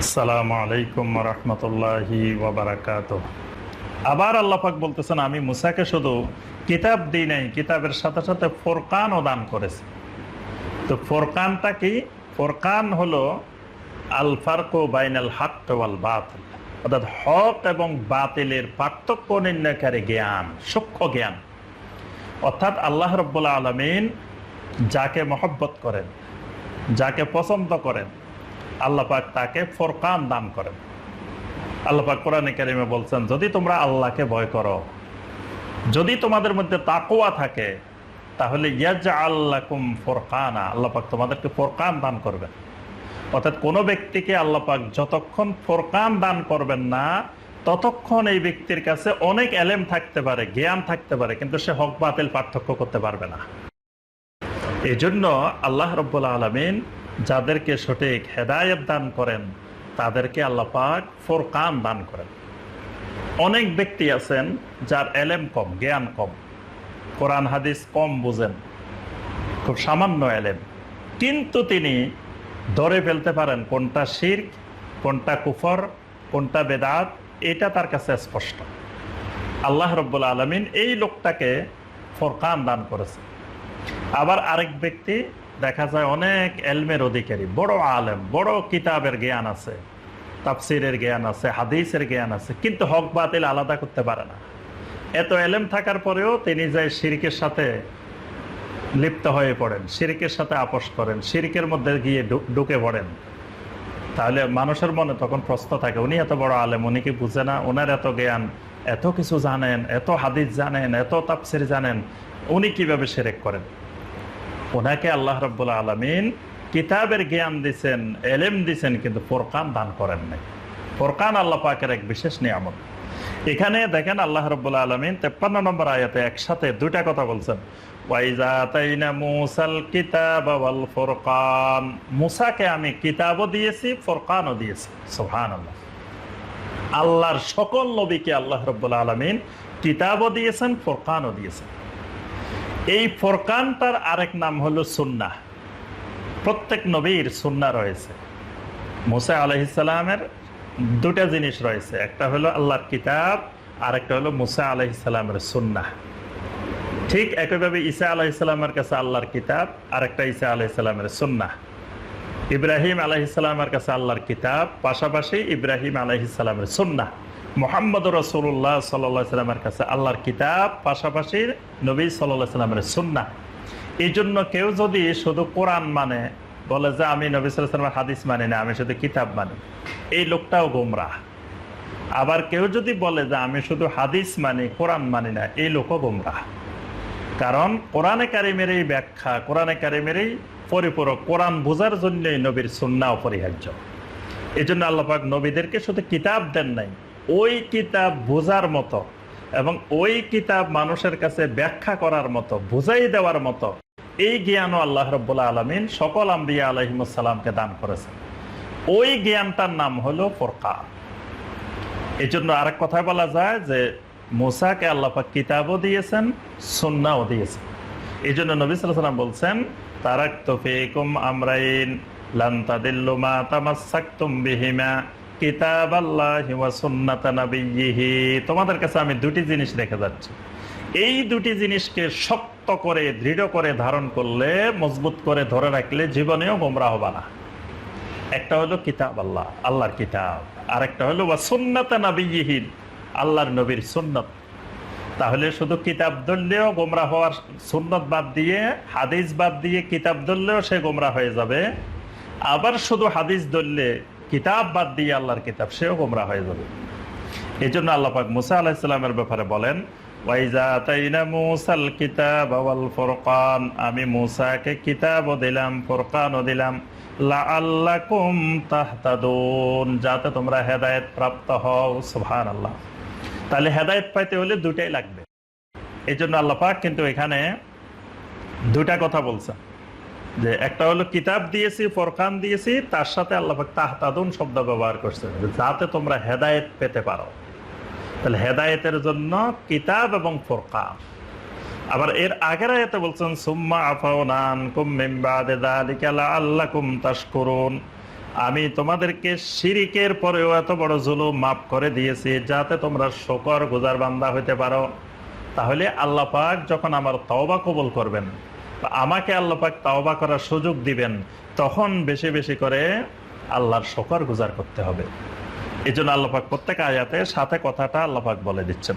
আসসালামু আলাইকুম রহমতুল্লাহি ওয়া বারাকাতুহু। আবার আল্লাহ পাক বলতেছেন, আমি মুসাকে শুধু কিতাব দিই নাই, কিতাবের সাথে সাথে ফোরকানও দান করেছি। তো ফোরকানটা কি? ফোরকান হলো আল ফারকু বাইনাল হক ওয়াল বাতিল, অর্থাৎ হক এবং বাতিলের পার্থক্য নির্ণয়কারী জ্ঞান, সূক্ষ্ম জ্ঞান। অর্থাৎ আল্লাহ রাব্বুল আলামিন যাকে মহব্বত করেন, যাকে পছন্দ করেন, আল্লাহ পাক তাকে ফোরকান দান করেন। আল্লাহ পাক কোরআনে কারিমে বলছেন, যদি তোমরা আল্লাহকে ভয় করো, যদি তোমাদের মধ্যে তাকওয়া থাকে, তাহলে ইয়াজআল লাকুম ফুরকানা, আল্লাহ পাক তোমাদেরকে ফোরকান দান করবেন। অর্থাৎ কোনো ব্যক্তিকে আল্লাহ পাক যতক্ষণ ফোরকান দান করবেন না, ততক্ষণ এই ব্যক্তির কাছে অনেক এলেম থাকতে পারে, জ্ঞান থাকতে পারে, কিন্তু সে হক বাতিল পার্থক্য করতে পারবে না। এই জন্য আল্লাহ রাব্বুল আলামিন যাদেরকে সঠিক হেদায়েত দান করেন, তাদেরকে আল্লাহ পাক ফোরকান দান করেন। অনেক ব্যক্তি আছেন যার এলেম কম, জ্ঞান কম, কোরআন হাদিস কম বুঝেন, খুব সামান্য এলেম, কিন্তু তিনি ধরে ফেলতে পারেন কোনটা শিরক, কোনটা কুফর, কোনটা বেদাত, এটা তার কাছে স্পষ্ট। আল্লাহ রাব্বুল আলামিন এই লোকটাকে ফোরকান দান করেছে। আবার আরেক ব্যক্তি দেখা যায় অনেক এলমের অধিকারী, বড় আলেম, বড় কিতাবের জ্ঞান আছে, তাফসিরের জ্ঞান আছে, হাদিসের জ্ঞান আছে, কিন্তু হক বাতিল আলাদা করতে পারে না। এত এলেম থাকার পরেও তিনি যে শিরকের সাথে লিপ্ত হয়ে পড়েন, শিরকের সাথে আপোষ করেন, শিরকের মধ্যে গিয়ে ঢুকে পড়েন, তাহলে মানুষের মনে তখন প্রশ্ন থাকে, উনি এত বড় আলেম, উনি কি বুঝে না? ওনার এত জ্ঞান, এত কিছু জানেন, এত হাদিস জানেন, এত তাফসির জানেন, উনি কিভাবে শিরক করেন? ওনাকে আল্লাহ রাব্বুল আলামিন কিতাবের জ্ঞান দিছেন, এলেম দিছেন, কিন্তু ফোরকান দান করেন নাই। ফোরকান আল্লাহ পাকের এক বিশেষ নিয়ামত। এখানে দেখেন আল্লাহ রাব্বুল আলামিন 53 নম্বর আয়াতে একসাথে দুইটা কথা বলছেন, ওয়াইজা আতাইনা মুসাল কিতাবা ওয়াল ফুরকান, মুসাকে আমি কিতাবও দিয়েছি, ফোরকানও দিয়েছি। সুবহানাল্লাহ। আল্লাহর সকল নবীকে আল্লাহ রাব্বুল আলামিন কিতাবও দিয়েছেন, ফোরকানও দিয়েছেন। এই ফোরকানটার আরেক নাম হলো সুন্নাহ। প্রত্যেক নবীর সুন্নাহ রয়েছে। মুসা আলাইহিস সালামের দুটা জিনিস রয়েছে, একটা হলো আল্লাহর কিতাব, আর একটা হলো মুসা আলাইহিস সালামের সুন্নাহ। ঠিক একইভাবে ঈসা আলাইহিস সালামের কাছে আল্লাহর কিতাব, আর একটা ঈসা আলাইহিস সালামের সুন্নাহ। ইব্রাহিম আলাইহিস সালামের কাছে আল্লাহর কিতাব, পাশাপাশি ইব্রাহিম আলাইহিস সালামের সুন্নাহ। মুহাম্মদ রাসূলুল্লাহ সাল্লাল্লাহু আলাইহি ওয়াসাল্লামের কাছে আল্লাহর কিতাব, পাশাপাশি নবী সাল্লাল্লাহু আলাইহি ওয়াসাল্লামের সুন্নাহ। এই জন্য কেউ যদি শুধু কোরআন মানে, বলে যে আমি নবী সাল্লাল্লাহু আলাইহি ওয়াসাল্লামের হাদিস মানি না, আমি শুধু কিতাব মানি, এই লোকটাও গোমরাহ। আবার কেউ যদি বলে যে আমি শুধু হাদিস মানি, কোরআন মানি না, এই লোকও গোমরাহ। কারণ কোরআনে কারিমের এই ব্যাখ্যা, কোরআনে কারিমের এই পরিপূরক, কোরআন বোঝার জন্যই নবীর সুন্নাহ অপরিহার্য। এই জন্য আল্লাহ পাক নবীদেরকে শুধু কিতাব দেন নাই, ওই কিতাব বোঝার মতো এবং ওই কিতাব মানুষের কাছে ব্যাখ্যা করার মতো, বুঝাই দেওয়ার মতো এই জ্ঞানও আল্লাহ রাব্বুল আলামিন সকল আম্বিয়া আলাইহিমুস সালামকে দান করেছেন। ওই জ্ঞানটার নাম হলো ফুরকান। এই জন্য আরেক কথায় বলা যায় যে মুসাকে আল্লাহ পাক কিতাবও দিয়েছেন, সুন্নাহও দিয়েছেন। এই জন্য নবী সাল্লাল্লাহু আলাইহি ওয়াসাল্লাম বলছেন, তারাকতু ফীকুম আমরাইন লান তাদিল্লু মা তামাসসাকতুম বিহিমা কিতাবাল্লাহি ওয়া সুন্নাতা নাবিয়্যিহি। তোমাদের কাছে আমি দুটি জিনিস রেখে যাচ্ছি, এই দুটি জিনিসকে শক্ত করে, দৃঢ় করে ধারণ করলে, মজবুত করে ধরে রাখলে জীবনেও গোমরাহ হবে না। একটা হলো কিতাব আল্লাহ, আল্লাহর কিতাব, আর একটা হলো ওয়া সুন্নাতা নাবিয়্যিহি, আল্লাহর নবীর সুন্নাত। তাহলে শুধু কিতাব ধরলেও গোমরাহ হওয়ার, সুন্নাত বাদ দিয়ে, হাদিস বাদ দিয়ে কিতাব ধরলেও সে গোমরাহ হয়ে যাবে। আবার শুধু হাদিস ধরলে, কিতাব বাদ দিয়ে আল্লাহর কিতাব, সেও গোমরাহ হয়ে যাবে। এই জন্য আল্লাহ পাক মুসা আলাইহিস সালামের ব্যাপারে বলেন, ওয়াইজা আতাইনা মুসাল কিতাবা ওয়াল ফুরকান, আমি মুসাকে কিতাবও দিলাম, ফুরকানও দিলাম, লাআল্লাকুম তাহতাদুন, যাতে তোমরা হেদায়েত প্রাপ্ত হও। সুবহানাল্লাহ। তাহলে হেদায়েত পাইতে হলে দুটাই লাগবে। এই জন্য আল্লাহ পাক কিন্তু এখানে দুটা কথা বলছেন, যে একটা হলো কিতাব দিয়েছি, ফুরকান দিয়েছি, তার সাথে আল্লাহ পাক তাহতাদুন শব্দ ব্যবহার করছেন, যাতে তোমরা হেদায়েত পেতে পারো। তাহলে হেদায়েতের জন্য কিতাব এবং ফুরকান। আবার এর আগের আয়াতে বলছেন, সুম্মা আফাউনা আনকুম মিন বাদি যালিকা লাআল্লাকুম তাশকুরুন, আমি তোমাদেরকে শিরিকের পরেও এত বড় জুলুম মাফ করে দিয়েছি যাতে তোমরা শুকর গুজার বান্দা হইতে পারো। তাহলে আল্লাহ পাক যখন আমার তওবা কবুল করবেন, আমাকে আল্লাহ পাক তওবা করার সুযোগ দিবেন, তখন বেশি বেশি করে আল্লাহর শুকর গুজার করতে হবে। এই জন্য আল্লাহ পাক প্রত্যেক আয়াতে সাথে কথাটা আল্লাহ পাক বলে দিচ্ছেন।